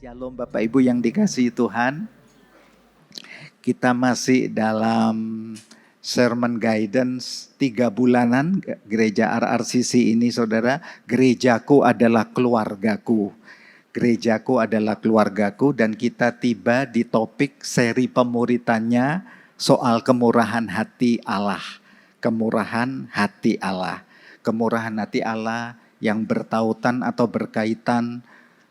Shalom Bapak Ibu yang dikasihi Tuhan. Kita masih dalam sermon guidance 3 bulanan gereja RRCC ini saudara. Gerejaku adalah keluargaku. Gerejaku adalah keluargaku, dan kita tiba di topik seri pemuritannya soal kemurahan hati Allah. Kemurahan hati Allah. Kemurahan hati Allah yang bertautan atau berkaitan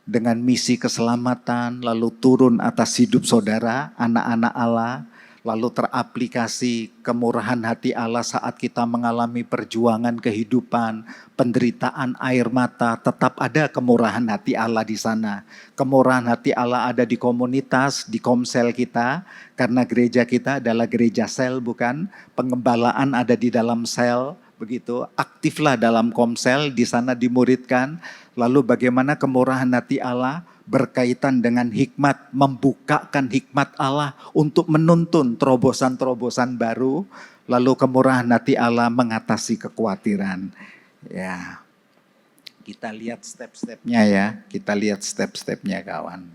dengan misi keselamatan, lalu turun atas hidup saudara, anak-anak Allah, lalu teraplikasi kemurahan hati Allah saat kita mengalami perjuangan kehidupan, penderitaan, air mata, tetap ada kemurahan hati Allah di sana. Kemurahan hati Allah ada di komunitas, di komsel kita, karena gereja kita adalah gereja sel, bukan? Pengembalaan ada di dalam sel, begitu. Aktiflah dalam komsel, di sana dimuridkan. Lalu bagaimana kemurahan hati Allah berkaitan dengan hikmat, membukakan hikmat Allah untuk menuntun terobosan-terobosan baru. Lalu kemurahan hati Allah mengatasi kekhawatiran. Ya, kita lihat step-stepnya ya, kita lihat step-stepnya kawan.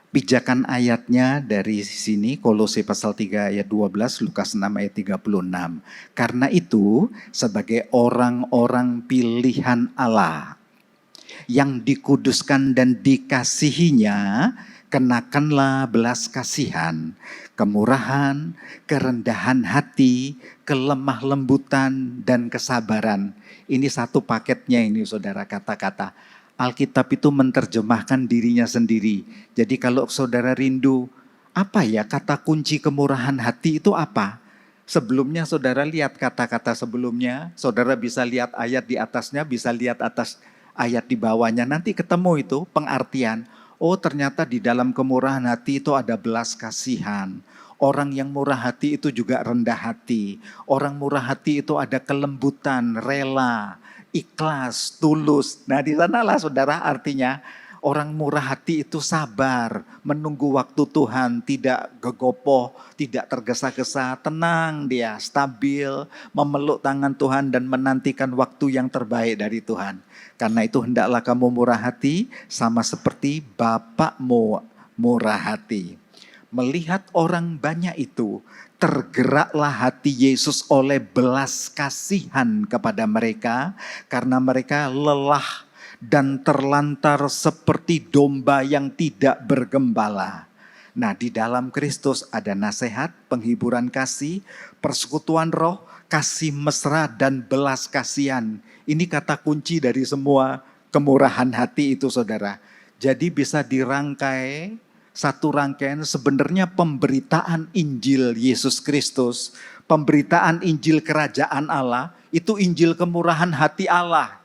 Pijakan ayatnya dari sini, Kolose pasal 3 ayat 12, Lukas 6 ayat 36. Karena itu, sebagai orang-orang pilihan Allah yang dikuduskan dan dikasihinya, kenakanlah belas kasihan, kemurahan, kerendahan hati, kelemah lembutan, dan kesabaran. Ini satu paketnya ini saudara, kata-kata. Alkitab itu menerjemahkan dirinya sendiri. Jadi kalau saudara rindu, apa ya kata kunci kemurahan hati itu apa? Sebelumnya saudara lihat kata-kata sebelumnya, saudara bisa lihat ayat di atasnya, bisa lihat atas ayat di bawahnya. Nanti ketemu itu pengartian. Oh ternyata di dalam kemurahan hati itu ada belas kasihan. Orang yang murah hati itu juga rendah hati. Orang murah hati itu ada kelembutan, rela, ikhlas, tulus. Nah di sanalah saudara artinya orang murah hati itu sabar, menunggu waktu Tuhan, tidak gegopoh, tidak tergesa-gesa, tenang dia, stabil, memeluk tangan Tuhan dan menantikan waktu yang terbaik dari Tuhan. Karena itu hendaklah kamu murah hati sama seperti Bapakmu murah hati. Melihat orang banyak itu, tergeraklah hati Yesus oleh belas kasihan kepada mereka, karena mereka lelah dan terlantar seperti domba yang tidak bergembala. Nah, di dalam Kristus ada nasihat, penghiburan kasih, persekutuan roh, kasih mesra, dan belas kasihan. Ini kata kunci dari semua kemurahan hati itu saudara. Jadi bisa dirangkai satu rangkaian sebenarnya pemberitaan Injil Yesus Kristus, pemberitaan Injil Kerajaan Allah, itu Injil kemurahan hati Allah.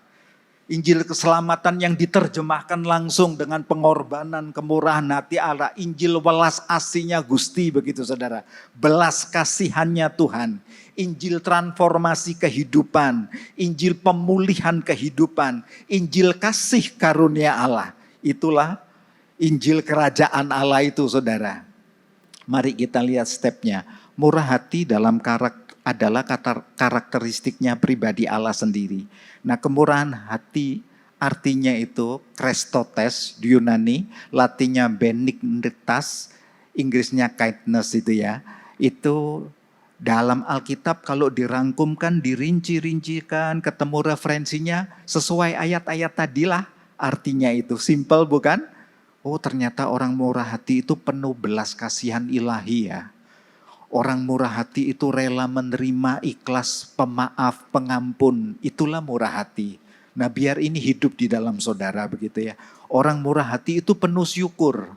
Injil keselamatan yang diterjemahkan langsung dengan pengorbanan kemurahan hati Allah. Injil welas asihnya Gusti begitu saudara. Belas kasihannya Tuhan. Injil transformasi kehidupan. Injil pemulihan kehidupan. Injil kasih karunia Allah. Itulah Injil kerajaan Allah itu saudara. Mari kita lihat stepnya. Murah hati dalam adalah karakteristiknya pribadi Allah sendiri. Nah kemurahan hati artinya itu Christotes di Yunani, Latinnya benignitas, Inggrisnya kindness itu ya. Itu dalam Alkitab kalau dirangkumkan, dirinci-rincikan, ketemu referensinya sesuai ayat-ayat tadilah artinya itu. Simple bukan? Oh ternyata orang murah hati itu penuh belas kasihan ilahi ya. Orang murah hati itu rela menerima, ikhlas, pemaaf, pengampun. Itulah murah hati. Nah biar ini hidup di dalam saudara begitu ya. Orang murah hati itu penuh syukur.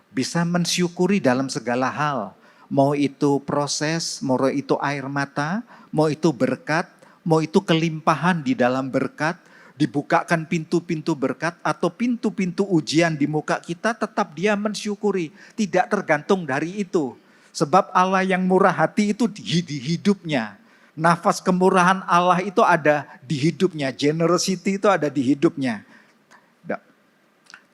Bisa mensyukuri dalam segala hal. Mau itu proses, mau itu air mata, mau itu berkat, mau itu kelimpahan di dalam berkat. Dibukakan pintu-pintu berkat atau pintu-pintu ujian di muka kita, tetap dia mensyukuri. Tidak tergantung dari itu. Sebab Allah yang murah hati itu di hidupnya. Nafas kemurahan Allah itu ada di hidupnya. Generosity itu ada di hidupnya.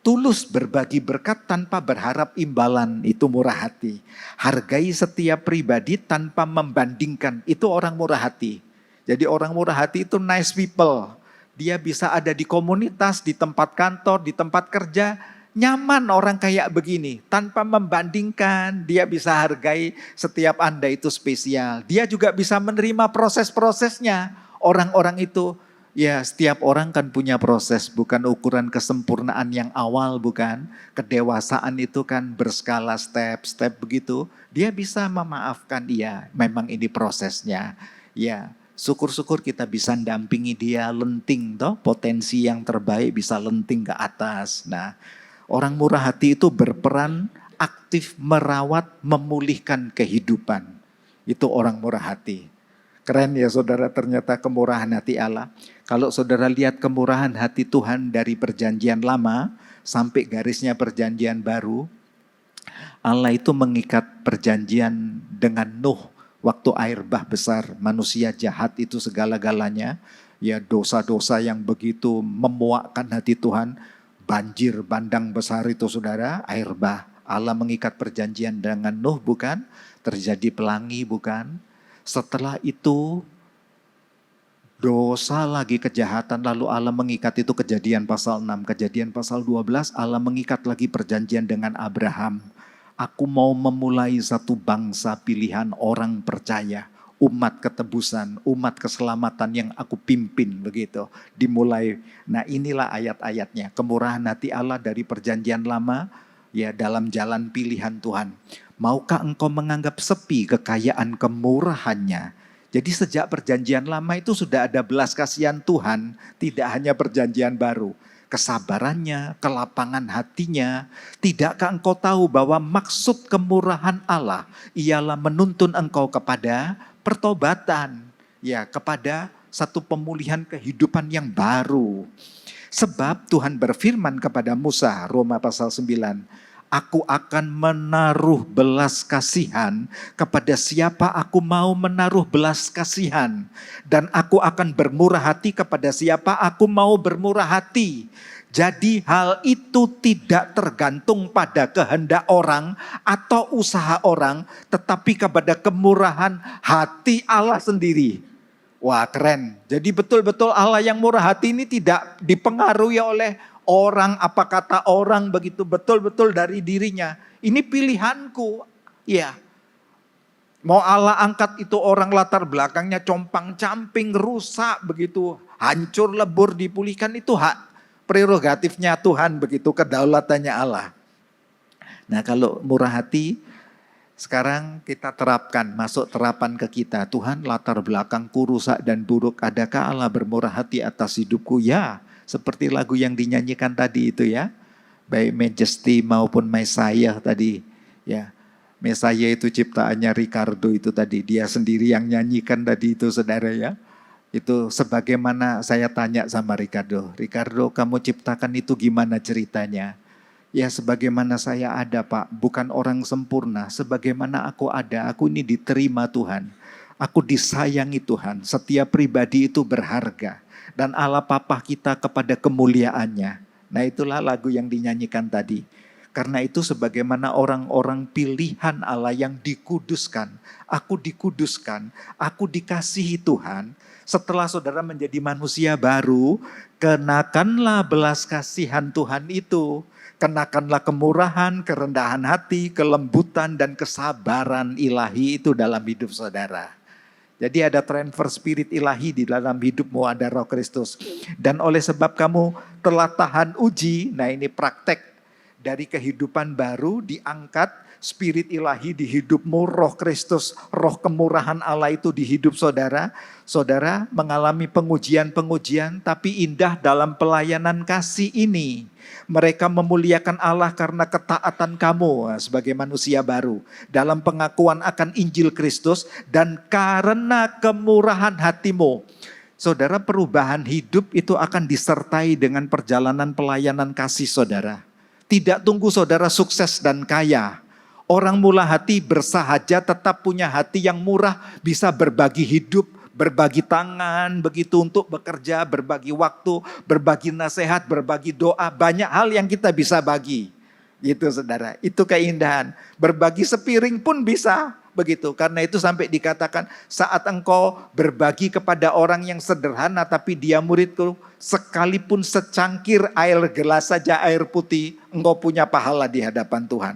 Tulus berbagi berkat tanpa berharap imbalan, itu murah hati. Hargai setiap pribadi tanpa membandingkan, itu orang murah hati. Jadi orang murah hati itu nice people. dia bisa ada di komunitas, di tempat kantor, di tempat kerja. Nyaman orang kayak begini, tanpa membandingkan, dia bisa hargai setiap Anda itu spesial. Dia juga bisa menerima proses-prosesnya. Orang-orang itu, ya setiap orang kan punya proses, bukan ukuran kesempurnaan yang awal, bukan. Kedewasaan itu kan berskala step-step begitu. Dia bisa memaafkan, iya memang ini prosesnya. Ya, syukur-syukur kita bisa dampingi dia lenting toh, potensi yang terbaik bisa lenting ke atas. Nah, orang murah hati itu berperan aktif merawat, memulihkan kehidupan. Itu orang murah hati. Keren ya saudara, ternyata kemurahan hati Allah. Kalau saudara lihat kemurahan hati Tuhan dari perjanjian lama sampai garisnya perjanjian baru, Allah itu mengikat perjanjian dengan Nuh waktu air bah besar, manusia jahat itu segala-galanya. Ya dosa-dosa yang begitu memuakkan hati Tuhan. Banjir bandang besar itu saudara, air bah. Allah mengikat perjanjian dengan Nuh bukan? Terjadi pelangi bukan? Setelah itu dosa lagi kejahatan, lalu Allah mengikat itu Kejadian pasal 6. Kejadian pasal 12 Allah mengikat lagi perjanjian dengan Abraham. Aku mau memulai satu bangsa pilihan orang percaya. Umat ketebusan, umat keselamatan yang aku pimpin begitu. Dimulai, nah inilah ayat-ayatnya. Kemurahan hati Allah dari perjanjian lama, ya dalam jalan pilihan Tuhan. Maukah engkau menganggap sepi kekayaan kemurahannya? Jadi sejak perjanjian lama itu sudah ada belas kasihan Tuhan, tidak hanya perjanjian baru. Kesabarannya, kelapangan hatinya. Tidakkah engkau tahu bahwa maksud kemurahan Allah ialah menuntun engkau kepada pertobatan, ya kepada satu pemulihan kehidupan yang baru. Sebab Tuhan berfirman kepada Musa, Roma pasal 9, aku akan menaruh belas kasihan kepada siapa aku mau menaruh belas kasihan. Dan aku akan bermurah hati kepada siapa aku mau bermurah hati. Jadi hal itu tidak tergantung pada kehendak orang atau usaha orang, tetapi kepada kemurahan hati Allah sendiri. Wah keren. Jadi betul-betul Allah yang murah hati ini tidak dipengaruhi oleh orang, apa kata orang, begitu betul-betul dari dirinya. Ini pilihanku. Ya. Mau Allah angkat itu orang latar belakangnya compang-camping, rusak begitu, hancur lebur dipulihkan, itu hak prerogatifnya Tuhan begitu, kedaulatannya Allah. Nah kalau murah hati sekarang kita terapkan, masuk terapan ke kita. Tuhan latar belakangku rusak dan buruk, adakah Allah bermurah hati atas hidupku? Ya, seperti lagu yang dinyanyikan tadi itu ya. Baik Majesty maupun Messiah tadi. Ya, Messiah itu ciptaannya Ricardo itu tadi. Dia sendiri yang nyanyikan tadi itu saudara ya. Itu sebagaimana saya tanya sama Ricardo. Ricardo kamu ciptakan itu gimana ceritanya? Ya sebagaimana saya ada Pak, bukan orang sempurna. Sebagaimana aku ada, aku ini diterima Tuhan. Aku disayangi Tuhan. Setiap pribadi itu berharga. Dan Allah Papa kita kepada kemuliaannya. Nah itulah lagu yang dinyanyikan tadi. Karena itu sebagaimana orang-orang pilihan Allah yang dikuduskan. Aku dikuduskan, aku dikasihi Tuhan. Setelah saudara menjadi manusia baru, kenakanlah belas kasihan Tuhan itu. Kenakanlah kemurahan, kerendahan hati, kelembutan dan kesabaran ilahi itu dalam hidup saudara. Jadi ada transfer spirit ilahi di dalam hidupmu, ada Roh Kristus. Dan oleh sebab kamu telah tahan uji, nah ini praktek dari kehidupan baru diangkat spirit ilahi di hidupmu, Roh Kristus, roh kemurahan Allah itu di hidup saudara. Saudara mengalami pengujian-pengujian tapi indah dalam pelayanan kasih ini. Mereka memuliakan Allah karena ketaatan kamu sebagai manusia baru. Dalam pengakuan akan Injil Kristus dan karena kemurahan hatimu. Saudara perubahan hidup itu akan disertai dengan perjalanan pelayanan kasih saudara. Tidak tunggu saudara sukses dan kaya. Orang murah hati bersahaja tetap punya hati yang murah, bisa berbagi hidup, berbagi tangan, begitu untuk bekerja, berbagi waktu, berbagi nasihat, berbagi doa. Banyak hal yang kita bisa bagi. Gitu saudara, itu keindahan. Berbagi sepiring pun bisa. begitu. Karena itu sampai dikatakan saat engkau berbagi kepada orang yang sederhana tapi dia muridku, sekalipun secangkir air gelas saja air putih, engkau punya pahala di hadapan Tuhan.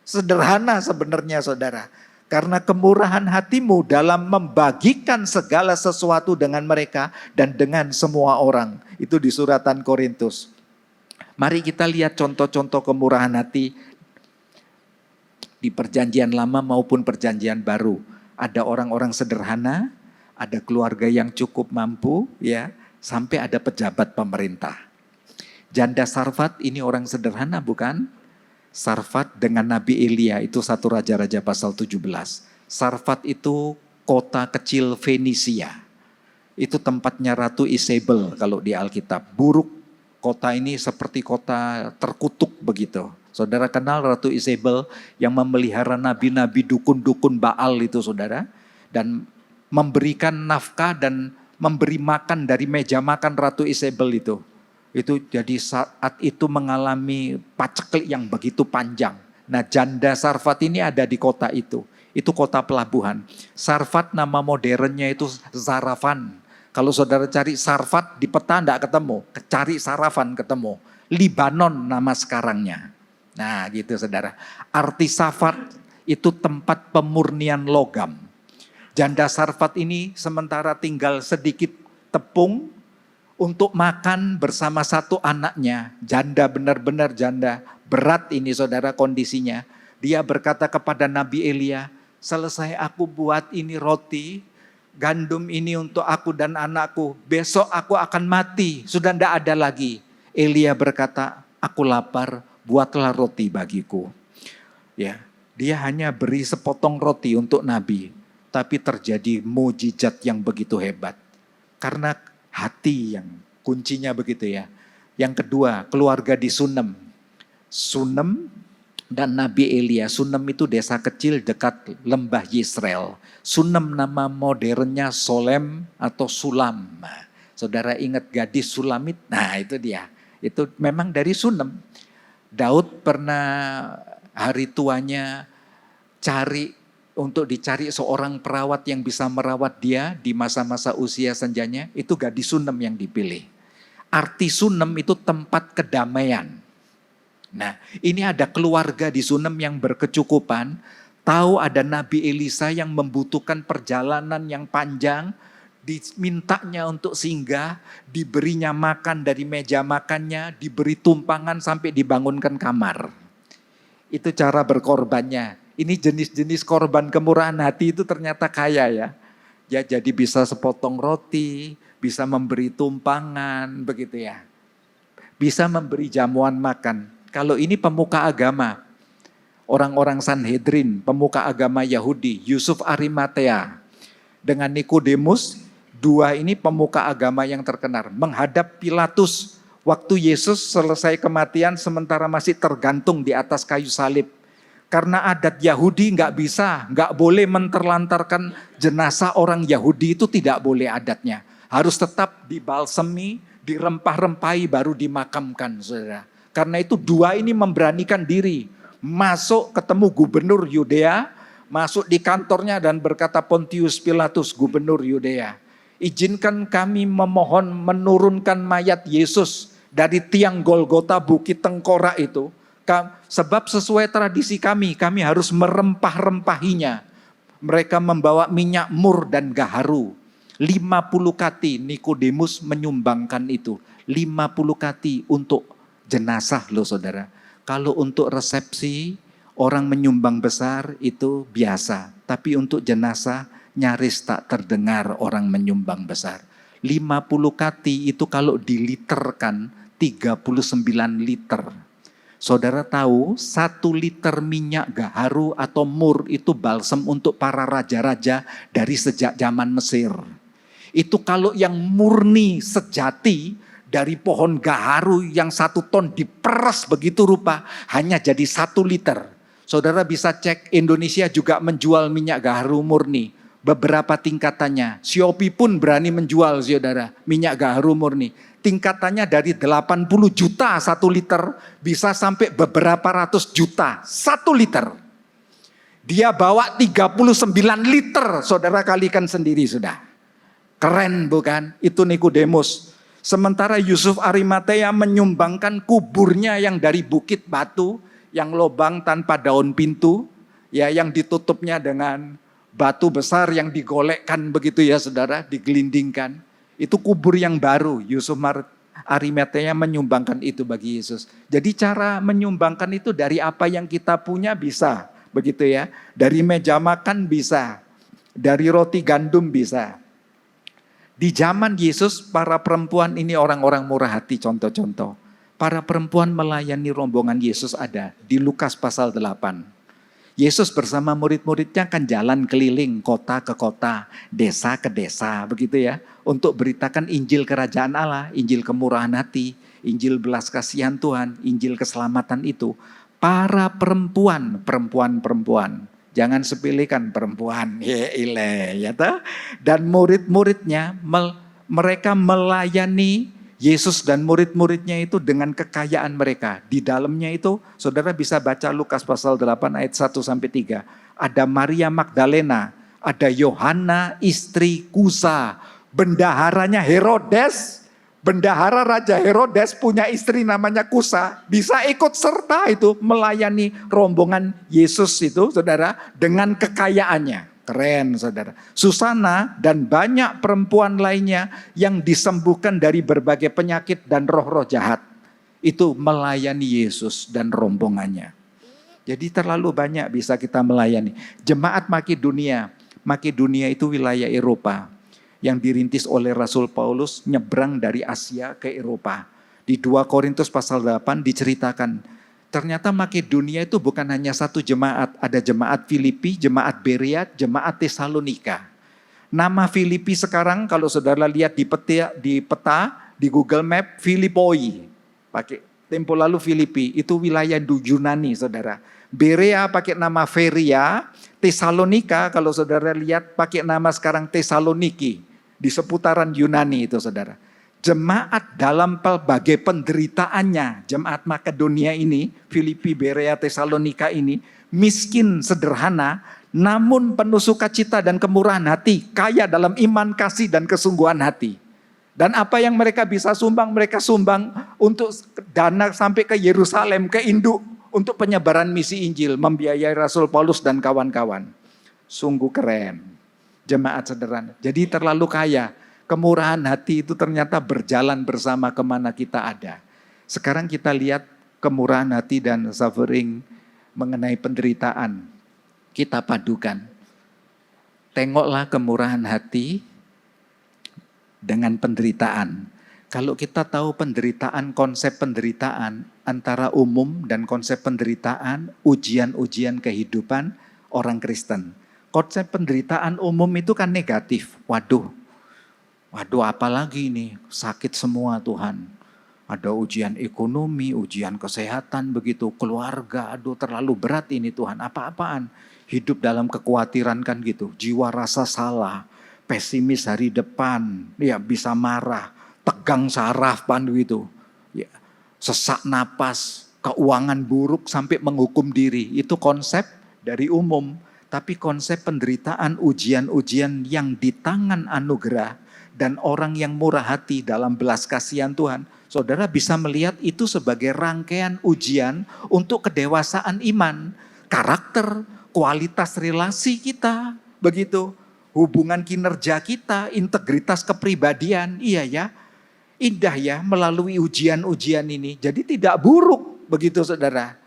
Sederhana sebenarnya saudara. Karena kemurahan hatimu dalam membagikan segala sesuatu dengan mereka dan dengan semua orang. Itu di suratan Korintus. Mari kita lihat contoh-contoh kemurahan hati di perjanjian lama maupun perjanjian baru. Ada orang-orang sederhana, ada keluarga yang cukup mampu, ya, sampai ada pejabat pemerintah. Janda Sarfat ini orang sederhana bukan? Sarfat dengan Nabi Elia itu 1 Raja-Raja pasal 17. Sarfat itu kota kecil Fenisia. Itu tempatnya Ratu Isabel kalau di Alkitab. Buruk kota ini seperti kota terkutuk begitu. Saudara kenal Ratu Isabel yang memelihara nabi-nabi dukun-dukun Baal itu saudara. Dan memberikan nafkah dan memberi makan dari meja makan Ratu Isabel itu. Itu jadi saat itu mengalami paceklik yang begitu panjang. Nah janda Sarfat ini ada di kota itu. Itu kota pelabuhan. Sarfat nama modernnya itu Zarafan. Kalau saudara cari Sarfat di peta enggak ketemu. Cari Sarafan ketemu. Libanon nama sekarangnya. Nah gitu saudara. Arti Sarfat itu tempat pemurnian logam. Janda Sarfat ini sementara tinggal sedikit tepung untuk makan bersama satu anaknya. Janda, benar-benar janda. Berat ini saudara kondisinya. Dia berkata kepada Nabi Elia, selesai aku buat ini roti, gandum ini untuk aku dan anakku. Besok aku akan mati, sudah tidak ada lagi. Elia berkata, aku lapar, buatlah roti bagiku. Ya, dia hanya beri sepotong roti untuk Nabi. Tapi terjadi mujizat yang begitu hebat. Karena hati yang kuncinya begitu ya. Yang kedua, keluarga di Sunem. Sunem dan Nabi Elia. Sunem itu desa kecil dekat lembah Yisrael. Sunem nama modernnya Solem atau Sulam. Saudara ingat gadis Sulamit? Nah itu dia. Itu memang dari Sunem. Daud pernah hari tuanya dicari seorang perawat yang bisa merawat dia di masa-masa usia senjanya, itu gadis Sunem yang dipilih. Arti Sunem itu tempat kedamaian. Nah, ini ada keluarga di Sunem yang berkecukupan, tahu ada Nabi Elisa yang membutuhkan perjalanan yang panjang, dimintanya untuk singgah, diberinya makan dari meja makannya, diberi tumpangan sampai dibangunkan kamar. Itu cara berkorbannya. Ini jenis-jenis korban kemurahan hati itu ternyata kaya ya. Ya jadi bisa sepotong roti, bisa memberi tumpangan begitu ya. Bisa memberi jamuan makan. Kalau ini pemuka agama, orang-orang Sanhedrin, pemuka agama Yahudi, Yusuf Arimatea dengan Nikodemus, dua ini pemuka agama yang terkenal. Menghadap Pilatus waktu Yesus selesai kematian sementara masih tergantung di atas kayu salib. Karena adat Yahudi nggak boleh menterlantarkan jenazah orang Yahudi, itu tidak boleh adatnya. Harus tetap dibalsemi, dirempah-rempahi baru dimakamkan saudara. Karena itu dua ini memberanikan diri. Masuk ketemu gubernur Yudea, masuk di kantornya dan berkata, Pontius Pilatus gubernur Yudea, izinkan kami memohon menurunkan mayat Yesus dari tiang Golgota bukit tengkorak itu. Sebab sesuai tradisi kami harus merempah-rempahinya. Mereka membawa minyak mur dan gaharu. 50 kati Nikodemus menyumbangkan itu. 50 kati untuk jenazah loh saudara. Kalau untuk resepsi orang menyumbang besar itu biasa. Tapi untuk jenazah nyaris tak terdengar orang menyumbang besar. 50 kati itu kalau diliterkan 39 liter. Saudara tahu 1 liter minyak gaharu atau mur itu balsam untuk para raja-raja dari sejak zaman Mesir. Itu kalau yang murni sejati dari pohon gaharu yang 1 ton diperas begitu rupa hanya jadi 1 liter. Saudara bisa cek Indonesia juga menjual minyak gaharu murni. Beberapa tingkatannya. Shopee pun berani menjual saudara minyak gaharu murni. Tingkatannya dari 80 juta 1 liter bisa sampai beberapa ratus juta 1 liter. Dia bawa 39 liter, saudara kalikan sendiri sudah. Keren bukan? Itu Nikodemus. Sementara Yusuf Arimatea menyumbangkan kuburnya yang dari bukit batu, yang lobang tanpa daun pintu, ya, yang ditutupnya dengan batu besar yang digolekkan begitu ya saudara, digelindingkan. Itu kubur yang baru. Yusuf Arimatea menyumbangkan itu bagi Yesus. Jadi cara menyumbangkan itu dari apa yang kita punya bisa, begitu ya. Dari meja makan bisa, dari roti gandum bisa. Di zaman Yesus, para perempuan ini orang-orang murah hati, contoh-contoh. Para perempuan melayani rombongan Yesus ada di Lukas pasal 8. Yesus bersama murid-muridnya kan jalan keliling kota ke kota, desa ke desa, begitu ya. Untuk beritakan Injil Kerajaan Allah, Injil kemurahan hati, Injil belas kasihan Tuhan, Injil keselamatan itu. Para perempuan. Jangan sepelekan perempuan, ya dan murid-muridnya, mereka melayani Yesus dan murid-muridnya itu dengan kekayaan mereka. Di dalamnya itu, saudara bisa baca Lukas pasal 8 ayat 1-3. Ada Maria Magdalena, ada Yohana istri Kusa, bendaharanya Herodes. Bendahara Raja Herodes punya istri namanya Kusa, bisa ikut serta itu melayani rombongan Yesus itu, saudara, dengan kekayaannya. Keren, saudara. Susana dan banyak perempuan lainnya yang disembuhkan dari berbagai penyakit dan roh-roh jahat. Itu melayani Yesus dan rombongannya. Jadi terlalu banyak bisa kita melayani. Jemaat Makedonia itu wilayah Eropa, yang dirintis oleh Rasul Paulus nyebrang dari Asia ke Eropa. Di 2 Korintus pasal 8 diceritakan, ternyata Makedonia itu bukan hanya satu jemaat. Ada jemaat Filipi, jemaat Berea, jemaat Tesalonika. Nama Filipi sekarang kalau saudara lihat di peta di Google Map, Filipoi. Pakai tempo lalu Filipi, itu wilayah Yunani saudara. Berea pakai nama Feria, Tesalonika kalau saudara lihat pakai nama sekarang Tesaloniki. Di seputaran Yunani itu saudara. Jemaat dalam pelbagai penderitaannya, jemaat Makedonia ini, Filipi, Berea, Tesalonika ini, miskin, sederhana, namun penuh sukacita dan kemurahan hati, kaya dalam iman, kasih, dan kesungguhan hati. Dan apa yang mereka bisa sumbang, mereka sumbang untuk dana sampai ke Yerusalem, ke induk, untuk penyebaran misi Injil, membiayai Rasul Paulus dan kawan-kawan. Sungguh keren. Jemaat sederhana. Jadi terlalu kaya. Kemurahan hati itu ternyata berjalan bersama kemana kita ada. Sekarang kita lihat kemurahan hati dan suffering mengenai penderitaan. Kita padukan. Tengoklah kemurahan hati dengan penderitaan. Kalau kita tahu penderitaan, konsep penderitaan antara umum dan konsep penderitaan, ujian-ujian kehidupan orang Kristen. Konsep penderitaan umum itu kan negatif. Waduh apalagi ini, sakit semua Tuhan. Ada ujian ekonomi, ujian kesehatan begitu, keluarga, aduh terlalu berat ini Tuhan, apa-apaan. Hidup dalam kekhawatiran kan gitu, jiwa rasa salah, pesimis hari depan, ya bisa marah, tegang saraf pan gitu. Ya, sesak napas, keuangan buruk sampai menghukum diri, itu konsep dari umum. Tapi konsep penderitaan, ujian-ujian yang di tangan anugerah dan orang yang murah hati dalam belas kasihan Tuhan, saudara bisa melihat itu sebagai rangkaian ujian untuk kedewasaan iman, karakter, kualitas relasi kita, begitu, hubungan kinerja kita, integritas kepribadian, iya ya, indah ya melalui ujian-ujian ini. Jadi tidak buruk, begitu saudara.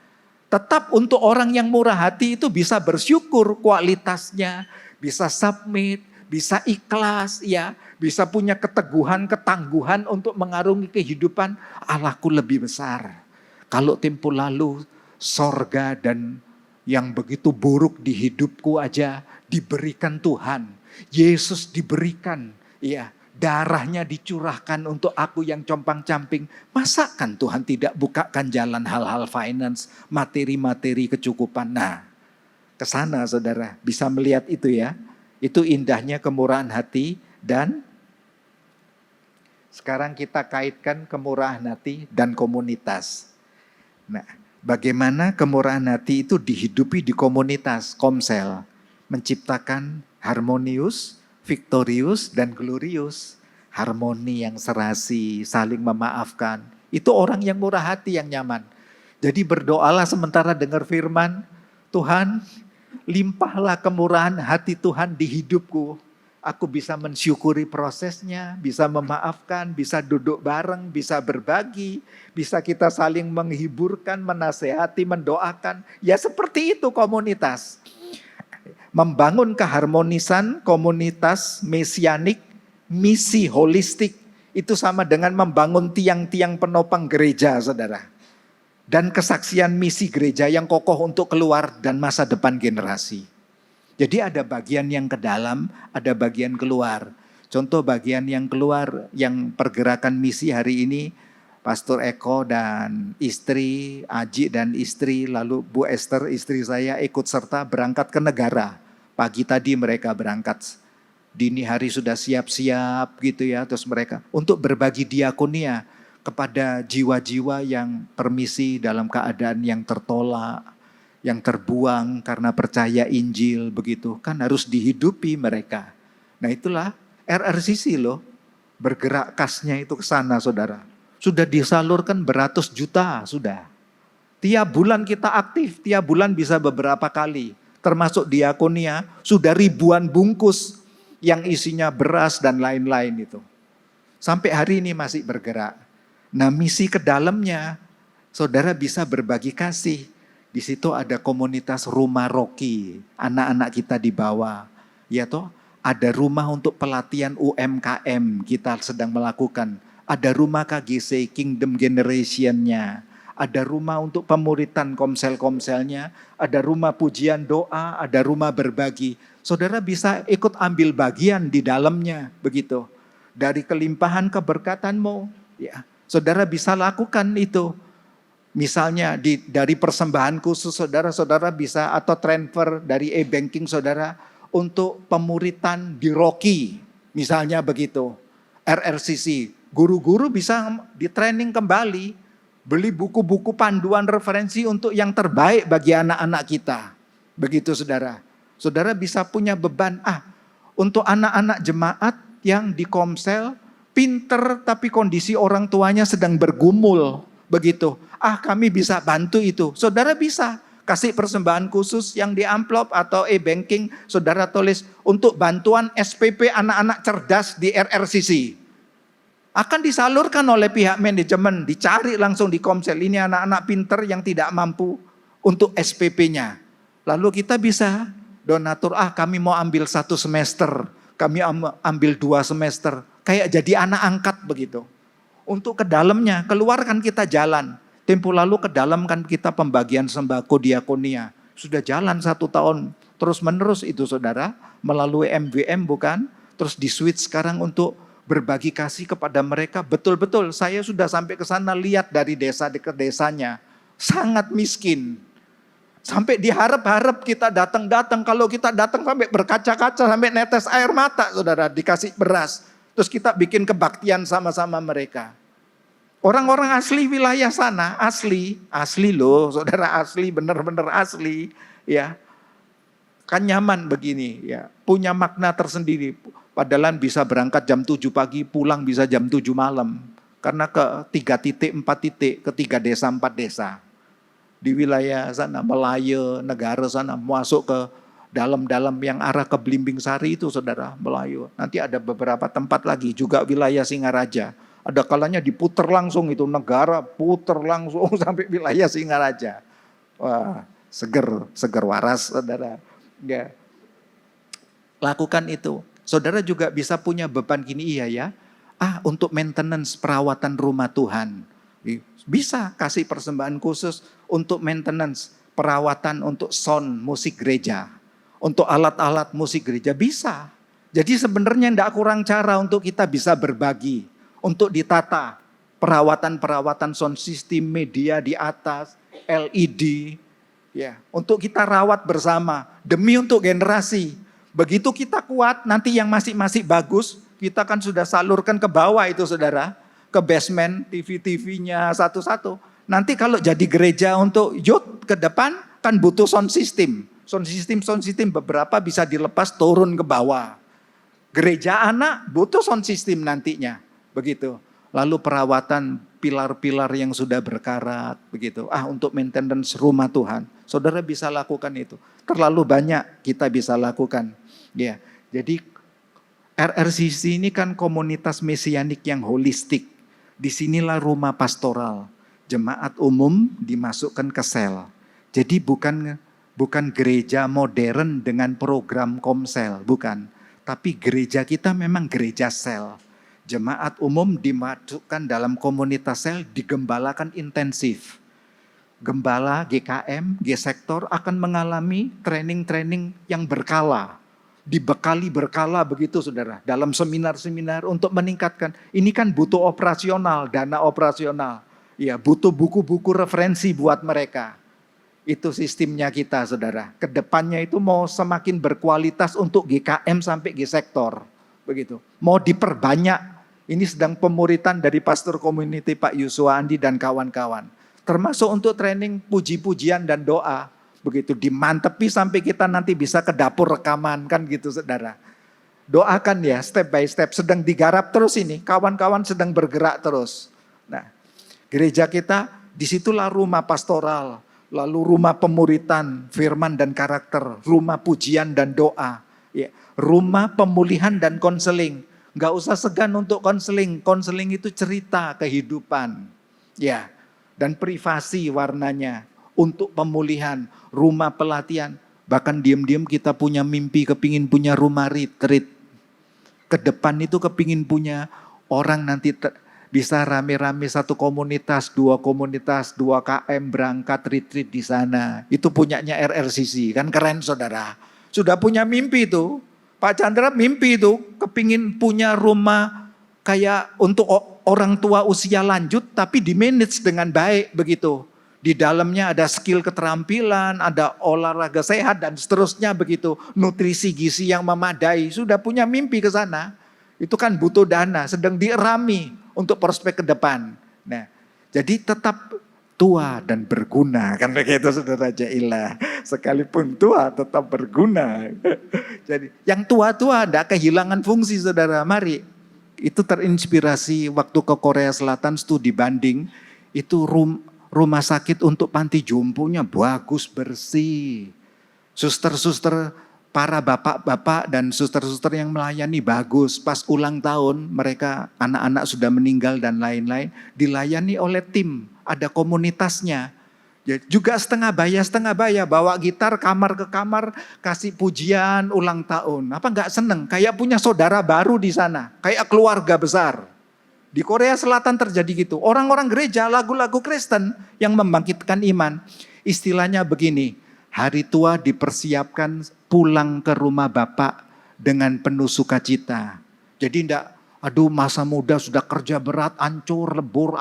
Tetap untuk orang yang murah hati itu bisa bersyukur kualitasnya, bisa submit, bisa ikhlas, ya, bisa punya keteguhan, ketangguhan untuk mengarungi kehidupan. Allahku lebih besar. Kalau tempo lalu sorga dan yang begitu buruk di hidupku aja diberikan Tuhan. Yesus diberikan, ya. Darahnya dicurahkan untuk aku yang compang-camping. Masa kan Tuhan tidak bukakan jalan hal-hal finance, materi-materi kecukupan. Nah, ke sana saudara bisa melihat itu ya. Itu indahnya kemurahan hati. Dan sekarang kita kaitkan kemurahan hati dan komunitas. Nah, Bagaimana kemurahan hati itu dihidupi di komunitas komsel. Menciptakan harmonius, victorious, dan glorious. Harmoni yang serasi, saling memaafkan. Itu orang yang murah hati yang nyaman. Jadi berdoalah sementara dengar firman, Tuhan, limpahlah kemurahan hati Tuhan di hidupku. Aku bisa mensyukuri prosesnya, bisa memaafkan, bisa duduk bareng, bisa berbagi, bisa kita saling menghiburkan, menasehati, mendoakan. Ya seperti itu komunitas. Membangun keharmonisan komunitas mesianik, misi holistik. Itu sama dengan membangun tiang-tiang penopang gereja, saudara. Dan kesaksian misi gereja yang kokoh untuk keluar dan masa depan generasi. Jadi ada bagian yang ke dalam, ada bagian keluar. Contoh bagian yang keluar, yang pergerakan misi hari ini, Pastor Eko dan istri, Aji dan istri, lalu Bu Esther istri saya ikut serta berangkat ke negara. Pagi tadi mereka berangkat, dini hari sudah siap-siap gitu ya, terus mereka untuk berbagi diakonia kepada jiwa-jiwa yang permisi dalam keadaan yang tertolak, yang terbuang karena percaya Injil begitu. Kan harus dihidupi mereka. Nah itulah RRCC loh, bergerak kasnya itu ke sana saudara. Sudah disalurkan beratus juta sudah. Tiap bulan kita aktif, tiap bulan bisa beberapa kali. Termasuk diakonia, sudah ribuan bungkus yang isinya beras dan lain-lain itu. Sampai hari ini masih bergerak. Nah misi ke dalamnya, saudara bisa berbagi kasih. Di situ ada komunitas rumah Rocky, anak-anak kita di bawah. Ya toh, ada rumah untuk pelatihan UMKM kita sedang melakukan. Ada rumah KGC, Kingdom Generation-nya. Ada rumah untuk pemuritan komsel-komselnya. Ada rumah pujian doa, ada rumah berbagi. Saudara bisa ikut ambil bagian di dalamnya, begitu. Dari kelimpahan keberkatanmu, ya. Saudara bisa lakukan itu. Misalnya dari persembahan khusus saudara bisa atau transfer dari e-banking saudara untuk pemuritan di Rocky. Misalnya begitu. RRCC. Guru-guru bisa di-training kembali. Beli buku-buku panduan referensi untuk yang terbaik bagi anak-anak kita. Begitu saudara. Saudara bisa punya beban. Untuk anak-anak jemaat yang di komsel, pinter tapi kondisi orang tuanya sedang bergumul. Begitu. Kami bisa bantu itu. Saudara bisa kasih persembahan khusus yang di amplop atau e-banking. Saudara tulis untuk bantuan SPP anak-anak cerdas di RRCC. Akan disalurkan oleh pihak manajemen. Dicari langsung di komsel. Ini anak-anak pinter yang tidak mampu untuk SPP-nya. Lalu kita bisa donatur. Kami mau ambil 1 semester. Kami ambil 2 semester. Kayak jadi anak angkat begitu. Untuk ke dalamnya, keluarkan kita jalan. Tempo lalu ke dalam kan kita pembagian sembako diakonia. Sudah jalan 1 tahun. Terus menerus itu saudara. Melalui MWM bukan. Terus di switch sekarang untuk berbagi kasih kepada mereka. Betul-betul saya sudah sampai ke sana lihat dari desa ke desanya. Sangat miskin. Sampai diharap-harap kita datang-datang. Kalau kita datang sampai berkaca-kaca, sampai netes air mata saudara. Dikasih beras. Terus kita bikin kebaktian sama-sama mereka. Orang-orang asli wilayah sana, asli loh, saudara asli, benar-benar asli, ya. Kan nyaman begini, ya. Punya makna tersendiri. Padahal bisa berangkat jam 7 pagi, pulang bisa jam 7 malam. Karena ke 3 titik, 4 titik, ke 3 desa, 4 desa. Di wilayah sana, Melayu, negara sana, masuk ke dalam-dalam yang arah ke Blimbing Sari itu saudara, Melayu. Nanti ada beberapa tempat lagi, juga wilayah Singaraja. Ada kalanya diputer langsung itu negara, puter langsung sampai wilayah Singaraja. Wah, seger waras saudara. Ya. Lakukan itu. Saudara juga bisa punya beban gini, iya ya. Untuk maintenance perawatan rumah Tuhan. Bisa kasih persembahan khusus untuk maintenance perawatan untuk sound musik gereja. Untuk alat-alat musik gereja bisa. Jadi sebenarnya tidak kurang cara untuk kita bisa berbagi. Untuk ditata perawatan sound system, media di atas, LED. Ya, untuk kita rawat bersama. Demi untuk generasi. Begitu kita kuat, nanti yang masih bagus, kita kan sudah salurkan ke bawah itu saudara. Ke basement, TV-TV-nya satu-satu. Nanti kalau jadi gereja untuk youth ke depan kan butuh sound system. Sound system beberapa bisa dilepas turun ke bawah. Gereja anak butuh sound system nantinya. Begitu. Lalu perawatan pilar-pilar yang sudah berkarat. Begitu. Untuk maintenance rumah Tuhan. Saudara bisa lakukan itu. Terlalu banyak kita bisa lakukan. Ya, jadi RRCC ini kan komunitas mesianik yang holistik. Disinilah rumah pastoral. Jemaat umum dimasukkan ke sel. Jadi bukan gereja modern dengan program komsel, bukan. Tapi gereja kita memang gereja sel. Jemaat umum dimasukkan dalam komunitas sel, digembalakan intensif. Gembala GKM, G-sektor akan mengalami training-training yang berkala. Dibekali berkala begitu saudara. Dalam seminar-seminar untuk meningkatkan. Ini kan butuh operasional, dana operasional. Ya, butuh buku-buku referensi buat mereka. Itu sistemnya kita saudara. Kedepannya itu mau semakin berkualitas untuk GKM sampai G-sektor. Begitu. Mau diperbanyak. Ini sedang pemuritan dari pastor community Pak Yusua Andi dan kawan-kawan. Termasuk untuk training puji-pujian dan doa. Begitu dimantepi sampai kita nanti bisa ke dapur rekaman kan gitu saudara. Doakan ya step by step. Sedang digarap terus ini. Kawan-kawan sedang bergerak terus. Nah, gereja kita disitulah rumah pastoral. Lalu rumah pemuritan, firman dan karakter. Rumah pujian dan doa. Ya, rumah pemulihan dan konseling. Gak usah segan untuk konseling. Konseling itu cerita kehidupan. Ya, dan privasi warnanya. Untuk pemulihan, rumah pelatihan. Bahkan diam-diam kita punya mimpi kepingin punya rumah retreat. Ke depan itu kepingin punya orang nanti bisa rame-rame satu komunitas, 2 KM berangkat retreat di sana. Itu punyanya RRCC, kan keren saudara. Sudah punya mimpi itu. Pak Chandra mimpi itu kepingin punya rumah kayak untuk orang tua usia lanjut tapi di manage dengan baik begitu. Di dalamnya ada skill keterampilan, ada olahraga sehat dan seterusnya begitu. Nutrisi gizi yang memadai, sudah punya mimpi ke sana. Itu kan butuh dana, sedang dierami untuk prospek ke depan. Nah, jadi tetap tua dan berguna. Kan begitu saudara Jaila. Sekalipun tua tetap berguna. Jadi yang tua-tua tidak kehilangan fungsi saudara. Mari, itu terinspirasi waktu ke Korea Selatan studi banding. Itu rumah sakit untuk panti jomponya bagus, bersih. Suster-suster, para bapak-bapak dan suster-suster yang melayani bagus. Pas ulang tahun mereka anak-anak sudah meninggal dan lain-lain. Dilayani oleh tim, ada komunitasnya. Juga setengah bayar, bawa gitar kamar ke kamar, kasih pujian ulang tahun. Apa enggak seneng? Kayak punya saudara baru di sana, kayak keluarga besar. Di Korea Selatan terjadi gitu. Orang-orang gereja lagu-lagu Kristen yang membangkitkan iman. Istilahnya begini, hari tua dipersiapkan pulang ke rumah Bapak dengan penuh sukacita. Jadi enggak, masa muda sudah kerja berat, hancur lebur,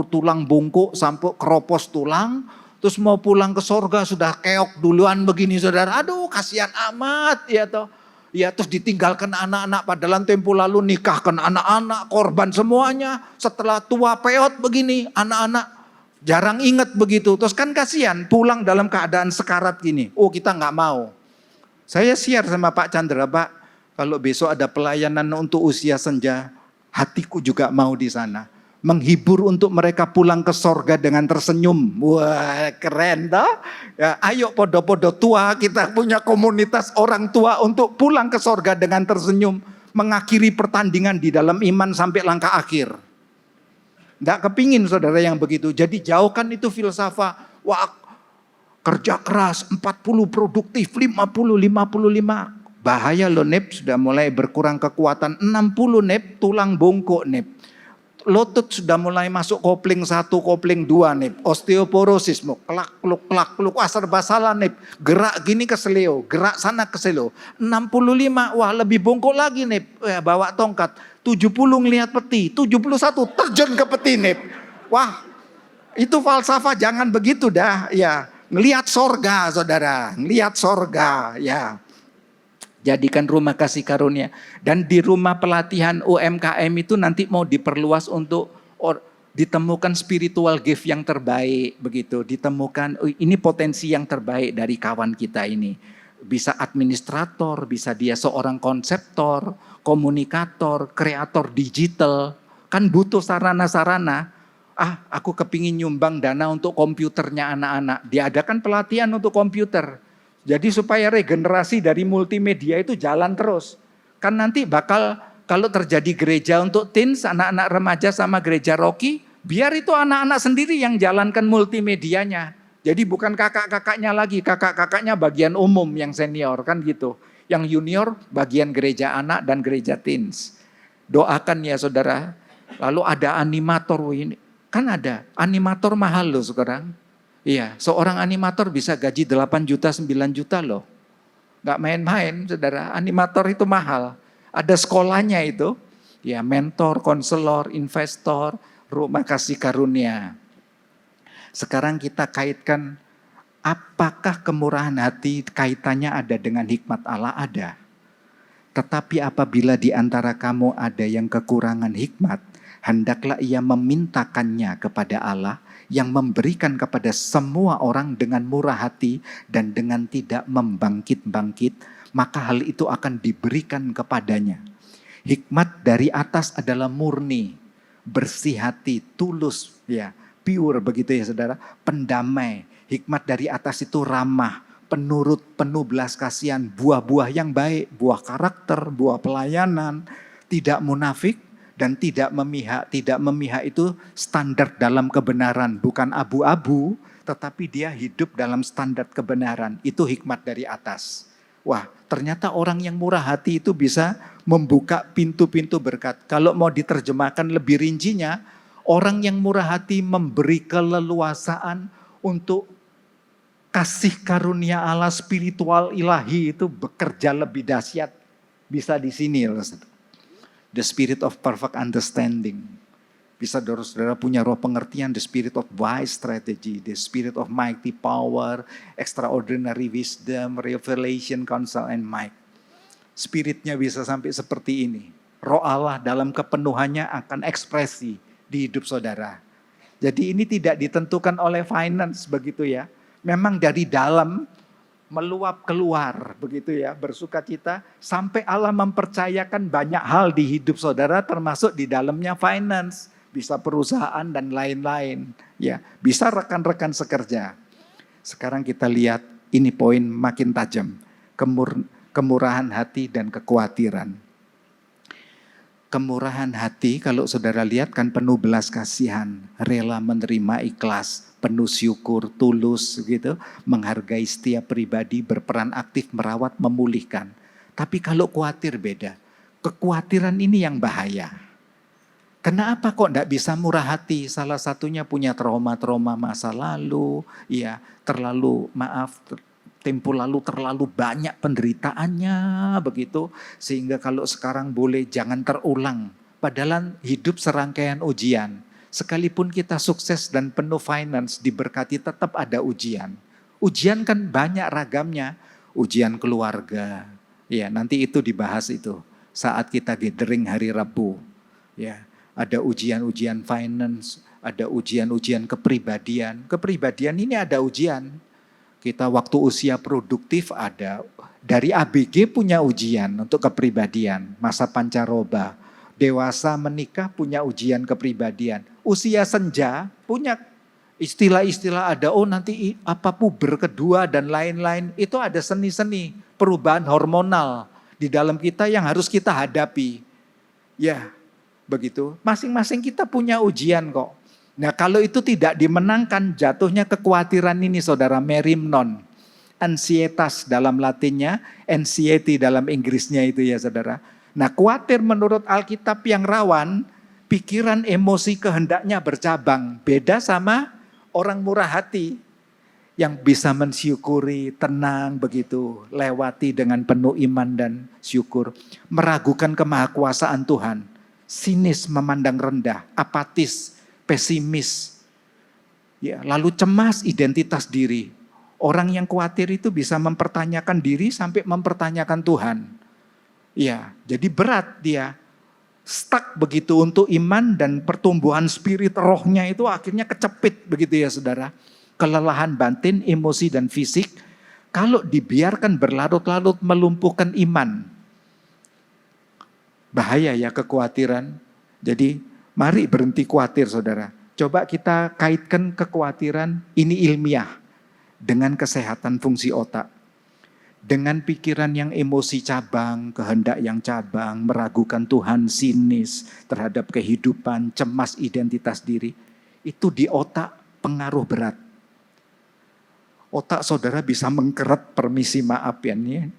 tulang bungkuk sampai keropos tulang. Terus mau pulang ke sorga sudah keok duluan begini saudara. Kasihan amat ya toh. Ya terus ditinggalkan anak-anak padahal tempo lalu nikahkan anak-anak, korban semuanya. Setelah tua peot begini, anak-anak jarang ingat begitu. Terus kan kasihan pulang dalam keadaan sekarat gini. Kita nggak mau. Saya share sama Pak Chandra, Pak, kalau besok ada pelayanan untuk usia senja, hatiku juga mau di sana. Menghibur untuk mereka pulang ke sorga dengan tersenyum. Wah keren dah. Ya, ayo podo-podo tua kita punya komunitas orang tua untuk pulang ke sorga dengan tersenyum. Mengakhiri pertandingan di dalam iman sampai langkah akhir. Nggak kepingin saudara yang begitu. Jadi jauhkan itu filsafat. Wah kerja keras 40 produktif 55. Bahaya loh Nep, sudah mulai berkurang kekuatan. 60 Nep, tulang bongkok Nep. Lutut sudah mulai masuk kopling 1, kopling 2 Nep. Osteoporosis, klak kluk. Serba salah Nep. Gerak gini ke seleo, gerak sana ke seleo. 65, wah lebih bongkok lagi Nep. Bawa tongkat. 70 ngelihat peti, 71 terjun ke peti Nep. Wah, itu falsafah jangan begitu dah. Ya, ngelihat sorga saudara, ngelihat sorga ya. Jadikan rumah kasih karunia. Dan di rumah pelatihan UMKM itu nanti mau diperluas untuk ditemukan spiritual gift yang terbaik begitu, ditemukan ini potensi yang terbaik dari kawan kita ini. Bisa administrator, bisa dia seorang konseptor, komunikator, kreator digital, kan butuh sarana-sarana. Aku kepingin nyumbang dana untuk komputernya anak-anak, diadakan pelatihan untuk komputer. Jadi supaya regenerasi dari multimedia itu jalan terus. Kan nanti bakal kalau terjadi gereja untuk teens, anak-anak remaja sama gereja Rocky, biar itu anak-anak sendiri yang jalankan multimedianya. Jadi bukan kakak-kakaknya lagi, kakak-kakaknya bagian umum yang senior kan gitu. Yang junior bagian gereja anak dan gereja teens. Doakan ya saudara. Lalu ada animator, ini kan ada animator mahal loh sekarang. Iya, seorang animator bisa gaji 8 juta, 9 juta loh. Gak main-main saudara, animator itu mahal. Ada sekolahnya itu, ya mentor, konselor, investor, rumah kasih karunia. Sekarang kita kaitkan, apakah kemurahan hati kaitannya ada dengan hikmat Allah? Ada. Tetapi apabila di antara kamu ada yang kekurangan hikmat, hendaklah ia memintakannya kepada Allah yang memberikan kepada semua orang dengan murah hati dan dengan tidak membangkit-bangkit, maka hal itu akan diberikan kepadanya. Hikmat dari atas adalah murni, bersih hati, tulus, ya, pure begitu ya saudara, pendamai. Hikmat dari atas itu ramah, penurut, penuh belas kasihan, buah-buah yang baik, buah karakter, buah pelayanan, tidak munafik dan tidak memihak. Tidak memihak itu standar dalam kebenaran, bukan abu-abu, tetapi dia hidup dalam standar kebenaran. Itu hikmat dari atas. Wah, ternyata orang yang murah hati itu bisa membuka pintu-pintu berkat. Kalau mau diterjemahkan lebih rincinya, orang yang murah hati memberi keleluasaan untuk kasih karunia Allah spiritual ilahi itu bekerja lebih dahsyat. Bisa di sini. The spirit of perfect understanding. Bisa saudara punya roh pengertian, the spirit of wise strategy, the spirit of mighty power, extraordinary wisdom, revelation, counsel, and might. Spiritnya bisa sampai seperti ini. Roh Allah dalam kepenuhannya akan ekspresi di hidup saudara. Jadi ini tidak ditentukan oleh finance begitu ya. Memang dari dalam meluap keluar begitu ya, bersukacita sampai Allah mempercayakan banyak hal di hidup saudara termasuk di dalamnya finance. Bisa perusahaan dan lain-lain. Ya, bisa rekan-rekan sekerja. Sekarang kita lihat ini poin makin tajam. Kemurahan hati dan kekhawatiran. Kemurahan hati kalau saudara lihat kan penuh belas kasihan, rela menerima ikhlas, penuh syukur, tulus gitu, menghargai setiap pribadi, berperan aktif, merawat, memulihkan. Tapi kalau khawatir beda. Kekhawatiran ini yang bahaya. Kenapa kok enggak bisa murah hati? Salah satunya punya trauma-trauma masa lalu, ya terlalu tempo lalu terlalu banyak penderitaannya begitu. Sehingga kalau sekarang boleh jangan terulang. Padahal hidup serangkaian ujian. Sekalipun kita sukses dan penuh finance diberkati tetap ada ujian. Ujian kan banyak ragamnya. Ujian keluarga, ya nanti itu dibahas itu. Saat kita gathering hari Rabu, ya. Ada ujian-ujian finance, ada ujian-ujian kepribadian. Kepribadian ini ada ujian. Kita waktu usia produktif ada. Dari ABG punya ujian untuk kepribadian. Masa pancaroba. Dewasa menikah punya ujian kepribadian. Usia senja punya istilah-istilah ada. Oh nanti apa puber kedua dan lain-lain. Itu ada seni-seni perubahan hormonal di dalam kita yang harus kita hadapi. Ya. Begitu, masing-masing kita punya ujian kok. Nah kalau itu tidak dimenangkan, jatuhnya kekhawatiran ini saudara, merimnon. Ansietas dalam latinnya, anxiety dalam Inggrisnya itu ya saudara. Nah khawatir menurut Alkitab yang rawan, pikiran emosi kehendaknya bercabang. Beda sama orang murah hati yang bisa mensyukuri, tenang begitu. Lewati dengan penuh iman dan syukur. Meragukan kemahakuasaan Tuhan. Sinis, memandang rendah, apatis, pesimis. Ya, lalu cemas identitas diri. Orang yang khawatir itu bisa mempertanyakan diri sampai mempertanyakan Tuhan. Ya, jadi berat dia. stuck begitu untuk iman dan pertumbuhan spirit rohnya itu akhirnya kecepit begitu ya saudara. Kelelahan batin, emosi dan fisik kalau dibiarkan berlarut-larut melumpuhkan iman. Bahaya ya kekhawatiran. Jadi mari berhenti khawatir saudara. Coba kita kaitkan kekhawatiran ini ilmiah dengan kesehatan fungsi otak. Dengan pikiran yang emosi cabang, kehendak yang cabang, meragukan Tuhan, sinis terhadap kehidupan, cemas identitas diri. Itu di otak pengaruh berat. Otak saudara bisa mengkeret, permisi maaf ya nih.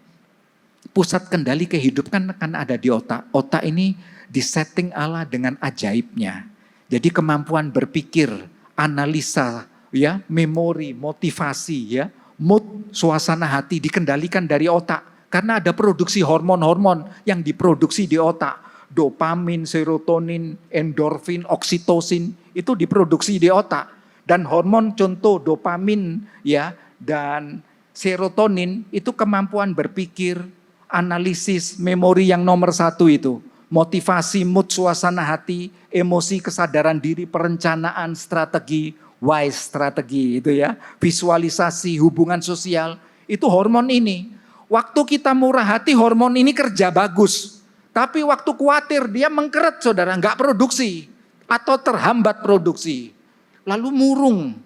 Pusat kendali kehidupan kan ada di otak. Otak ini disetting Allah dengan ajaibnya. Jadi kemampuan berpikir, analisa, ya, memori, motivasi, ya, mood, suasana hati dikendalikan dari otak. Karena ada produksi hormon-hormon yang diproduksi di otak. Dopamin, serotonin, endorfin, oksitosin itu diproduksi di otak. Dan hormon contoh dopamin ya dan serotonin itu kemampuan berpikir, analisis, memori yang nomor satu itu. Motivasi, mood, suasana hati, emosi, kesadaran diri, perencanaan, strategi, wise strategi itu ya. Visualisasi, hubungan sosial, itu hormon ini. Waktu kita murah hati hormon ini kerja bagus. Tapi waktu khawatir dia mengkeret saudara, nggak produksi. Atau terhambat produksi. Lalu murung.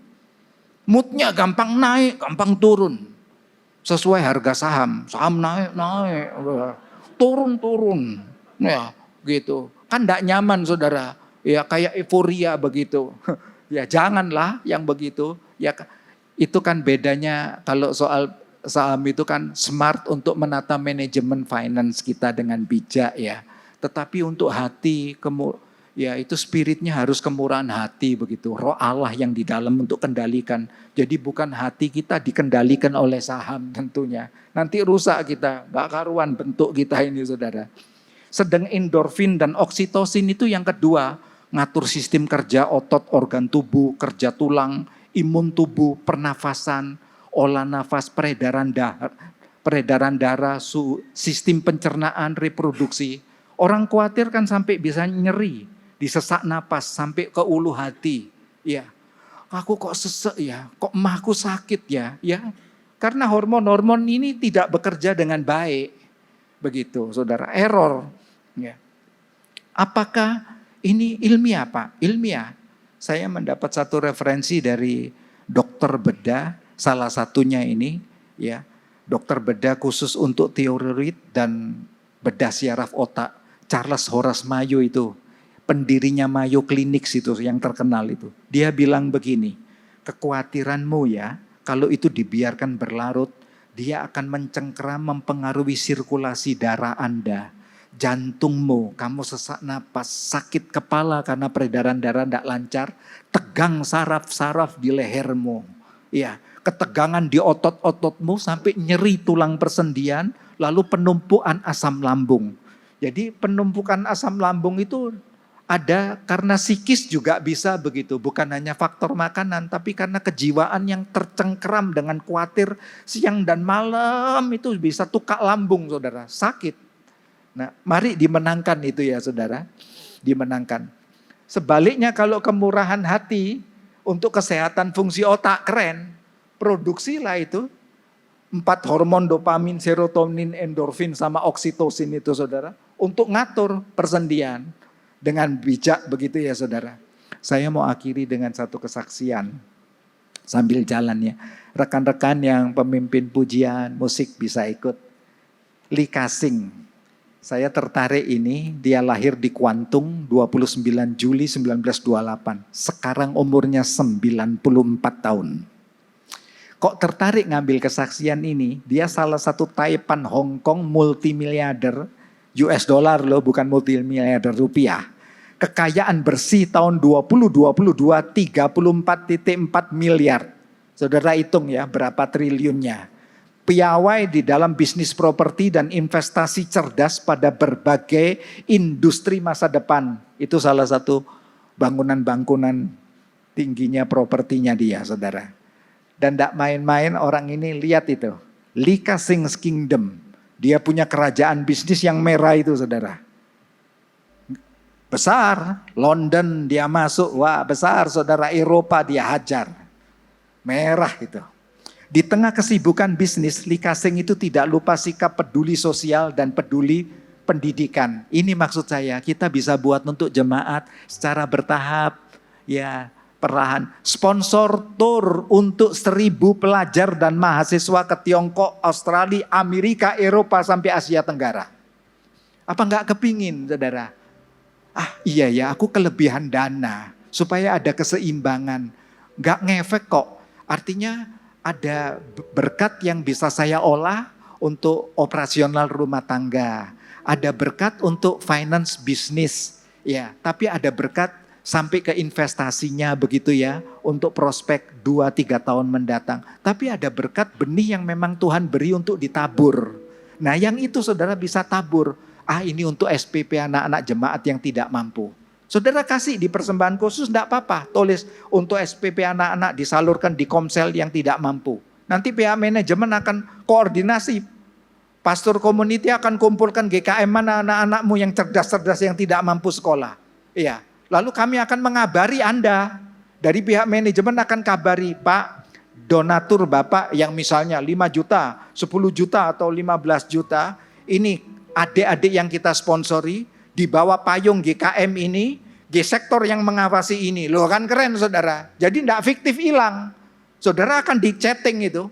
Moodnya gampang naik, gampang turun. Sesuai harga saham. Saham naik, turun. Ya gitu. Kan gak nyaman saudara. Ya kayak euforia begitu. Ya janganlah yang begitu. Ya itu kan bedanya kalau soal saham itu kan smart untuk menata manajemen finance kita dengan bijak ya. Tetapi untuk hati, ya itu spiritnya harus kemurahan hati begitu. Roh Allah yang di dalam untuk kendalikan. Jadi bukan hati kita dikendalikan oleh saham tentunya. Nanti rusak kita, gak karuan bentuk kita ini saudara. Sedang endorfin dan oksitosin itu yang kedua. Ngatur sistem kerja otot, organ tubuh, kerja tulang, imun tubuh, pernafasan, olah nafas, peredaran darah, sistem pencernaan, reproduksi. Orang khawatir kan sampai bisa nyeri, disesak napas sampai ke ulu hati. Ya, aku kok sesek ya, kok emahku sakit ya, ya. Karena hormon-hormon ini tidak bekerja dengan baik. Begitu, saudara, error. Ya. Apakah ini ilmiah Pak? Ilmiah. Saya mendapat satu referensi dari dokter bedah, salah satunya ini, ya, dokter bedah khusus untuk tiroid dan bedah syaraf otak, Charles Horace Mayo itu, pendirinya Mayo Clinics itu yang terkenal itu. Dia bilang begini, kekhawatiranmu ya, kalau itu dibiarkan berlarut, dia akan mencengkeram, mempengaruhi sirkulasi darah Anda. Jantungmu, kamu sesak napas, sakit kepala karena peredaran darah tidak lancar, tegang saraf-saraf di lehermu. Ya, ketegangan di otot-ototmu sampai nyeri tulang persendian, lalu penumpukan asam lambung. Jadi penumpukan asam lambung itu ada karena psikis juga bisa begitu. Bukan hanya faktor makanan, tapi karena kejiwaan yang tercengkeram dengan khawatir siang dan malam itu bisa tukak lambung saudara, sakit. Nah, mari dimenangkan itu ya saudara, dimenangkan. Sebaliknya kalau kemurahan hati untuk kesehatan fungsi otak keren, produksilah itu 4 hormon dopamin, serotonin, endorfin sama oksitosin itu saudara, untuk ngatur persendian dengan bijak begitu ya saudara. Saya mau akhiri dengan satu kesaksian sambil jalan ya. Rekan-rekan yang pemimpin pujian, musik bisa ikut. Lee Kasing. Saya tertarik ini, dia lahir di Kuantung 29 Juli 1928. Sekarang umurnya 94 tahun. Kok tertarik ngambil kesaksian ini? Dia salah satu Taipan Hong Kong multimiliarder US dollar loh, bukan multimiliarder rupiah. Kekayaan bersih tahun 2022 34,4 miliar. Saudara hitung ya berapa triliunnya. Piawai di dalam bisnis properti dan investasi cerdas pada berbagai industri masa depan. Itu salah satu bangunan-bangunan tingginya propertinya dia, saudara. Dan tidak main-main orang ini, lihat itu. Lee Kasing's Kingdom. Dia punya kerajaan bisnis yang merah itu, saudara. Besar, London dia masuk, wah besar saudara, Eropa dia hajar. Merah itu. Di tengah kesibukan bisnis, Lee Ka-shing itu tidak lupa sikap peduli sosial dan peduli pendidikan. Ini maksud saya, kita bisa buat untuk jemaat secara bertahap, ya perlahan. Sponsor tour untuk 1.000 pelajar dan mahasiswa ke Tiongkok, Australia, Amerika, Eropa, sampai Asia Tenggara. Apa enggak kepingin saudara? Iya ya, aku kelebihan dana supaya ada keseimbangan. Enggak ngefek kok. Artinya ada berkat yang bisa saya olah untuk operasional rumah tangga. Ada berkat untuk finance bisnis. Ya, tapi ada berkat sampai ke investasinya begitu ya. Untuk prospek 2-3 tahun mendatang. Tapi ada berkat benih yang memang Tuhan beri untuk ditabur. Nah yang itu saudara bisa tabur. Ini untuk SPP anak-anak jemaat yang tidak mampu. Saudara kasih di persembahan khusus, tidak apa-apa. Tulis untuk SPP anak-anak disalurkan di Komsel yang tidak mampu. Nanti pihak manajemen akan koordinasi. Pastor community akan kumpulkan GKM mana anak-anakmu yang cerdas-cerdas yang tidak mampu sekolah. Iya. Lalu kami akan mengabari Anda. Dari pihak manajemen akan kabari, Pak, donatur Bapak yang misalnya 5 juta, 10 juta atau 15 juta. Ini adik-adik yang kita sponsori, di bawah payung GKM ini, G-sektor yang mengawasi ini. Loh kan keren saudara. Jadi tidak fiktif hilang. Saudara akan di chatting itu.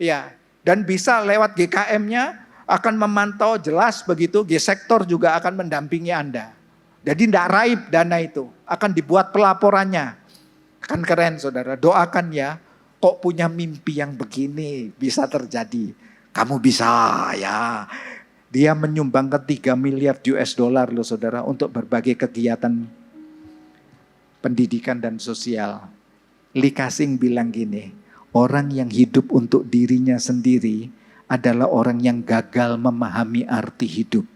Ya. Dan bisa lewat GKM-nya akan memantau jelas begitu. G-sektor juga akan mendampingi Anda. Jadi tidak raib dana itu. Akan dibuat pelaporannya. Kan keren saudara. Doakan ya. Kok punya mimpi yang begini bisa terjadi. Kamu bisa ya. Dia menyumbangkan 3 miliar US dollar loh saudara untuk berbagai kegiatan pendidikan dan sosial. Lee Ka-shing bilang gini, orang yang hidup untuk dirinya sendiri adalah orang yang gagal memahami arti hidup.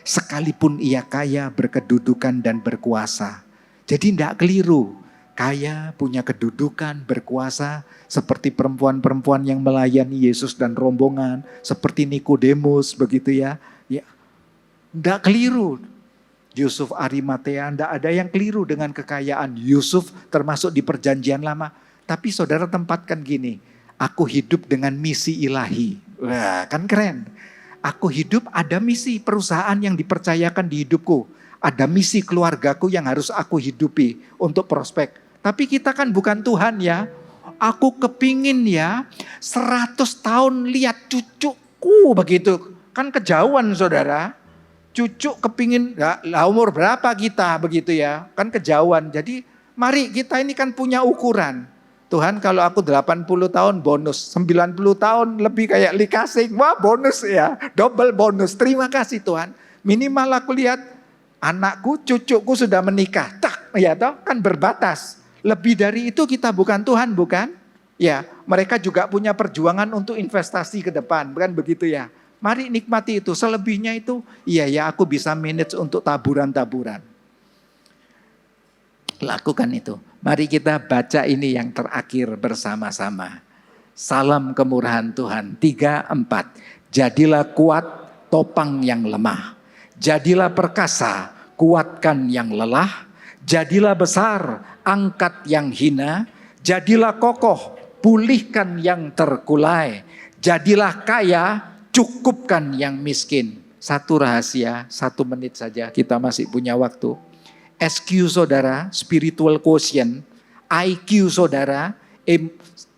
Sekalipun ia kaya, berkedudukan dan berkuasa. Jadi tidak keliru. Kaya, punya kedudukan, berkuasa, seperti perempuan-perempuan yang melayani Yesus dan rombongan, seperti Nikodemus begitu ya. Ya, enggak keliru. Yusuf Arimatea, enggak ada yang keliru dengan kekayaan. Yusuf termasuk di perjanjian lama. Tapi saudara tempatkan gini, aku hidup dengan misi ilahi. Wah, kan keren. Aku hidup ada misi perusahaan yang dipercayakan di hidupku. Ada misi keluargaku yang harus aku hidupi untuk prospek. Tapi kita kan bukan Tuhan ya. Aku kepingin ya 100 tahun lihat cucuku begitu. Kan kejauhan saudara. Cucu kepingin, lah umur berapa kita begitu ya. Kan kejauhan. Jadi mari kita ini kan punya ukuran. Tuhan kalau aku 80 tahun bonus. 90 tahun lebih kayak Lee Ka-shing. Wah bonus ya. Double bonus. Terima kasih Tuhan. Minimal aku lihat anakku, cucuku sudah menikah. Tak, ya toh, kan berbatas. Lebih dari itu kita bukan Tuhan, bukan? Ya, mereka juga punya perjuangan untuk investasi ke depan, bukan begitu ya? Mari nikmati itu. Selebihnya itu, iya ya aku bisa manage untuk taburan-taburan. Lakukan itu. Mari kita baca ini yang terakhir bersama-sama. Salam kemurahan Tuhan. 3, 4. Jadilah kuat, topang yang lemah. Jadilah perkasa, kuatkan yang lelah. Jadilah besar, angkat yang hina. Jadilah kokoh, pulihkan yang terkulai. Jadilah kaya, cukupkan yang miskin. Satu rahasia, 1 menit saja, kita masih punya waktu. SQ saudara, spiritual quotient. IQ saudara,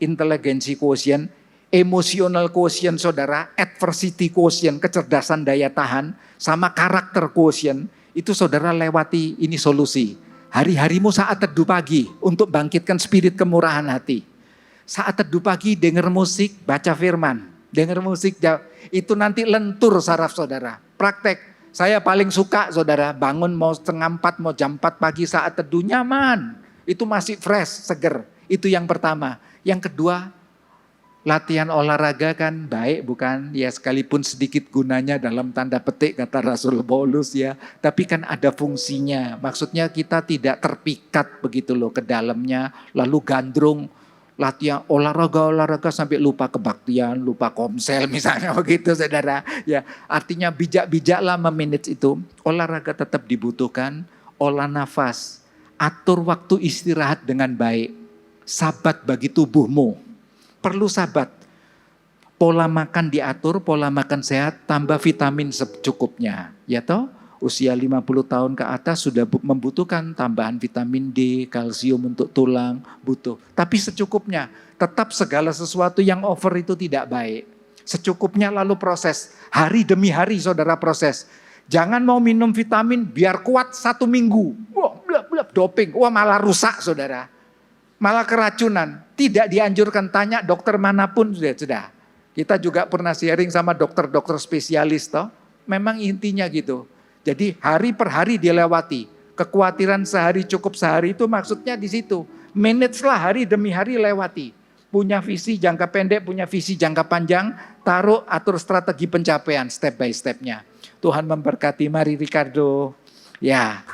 inteligensi quotient. Emotional quotient saudara, adversity quotient, kecerdasan daya tahan. Sama karakter quotient, itu saudara lewati, ini solusi. Hari-harimu saat teduh pagi untuk bangkitkan spirit kemurahan hati. Saat teduh pagi dengar musik, baca firman. Dengar musik, itu nanti lentur saraf saudara. Praktek, saya paling suka saudara bangun mau 3:30, mau jam 4 pagi saat teduh nyaman. Itu masih fresh, seger. Itu yang pertama. Yang kedua, latihan olahraga kan baik bukan? Ya sekalipun sedikit gunanya dalam tanda petik kata Rasul Paulus ya. Tapi kan ada fungsinya. Maksudnya kita tidak terpikat begitu loh ke dalamnya. Lalu gandrung. latihan olahraga sampai lupa kebaktian, lupa komsel misalnya begitu saudara. Ya, artinya bijak-bijaklah memanage itu. Olahraga tetap dibutuhkan, olah nafas, atur waktu istirahat dengan baik. Sabat bagi tubuhmu, perlu sabat. Pola makan diatur, pola makan sehat, tambah vitamin secukupnya. Ya toh? Usia 50 tahun ke atas sudah membutuhkan tambahan vitamin D, kalsium untuk tulang, butuh. Tapi secukupnya, tetap segala sesuatu yang over itu tidak baik. Secukupnya lalu proses, hari demi hari saudara proses. Jangan mau minum vitamin biar kuat 1 minggu. Wah, blab, doping, wah malah rusak saudara. Malah keracunan, tidak dianjurkan, tanya dokter manapun sudah. Kita juga pernah sharing sama dokter-dokter spesialis toh. Memang intinya gitu. Jadi hari per hari dilewati. Kekhawatiran sehari cukup sehari itu maksudnya di situ. Manage-lah hari demi hari lewati. Punya visi jangka pendek, punya visi jangka panjang. Taruh, atur strategi pencapaian step by step-nya. Tuhan memberkati. Mari Ricardo. Ya.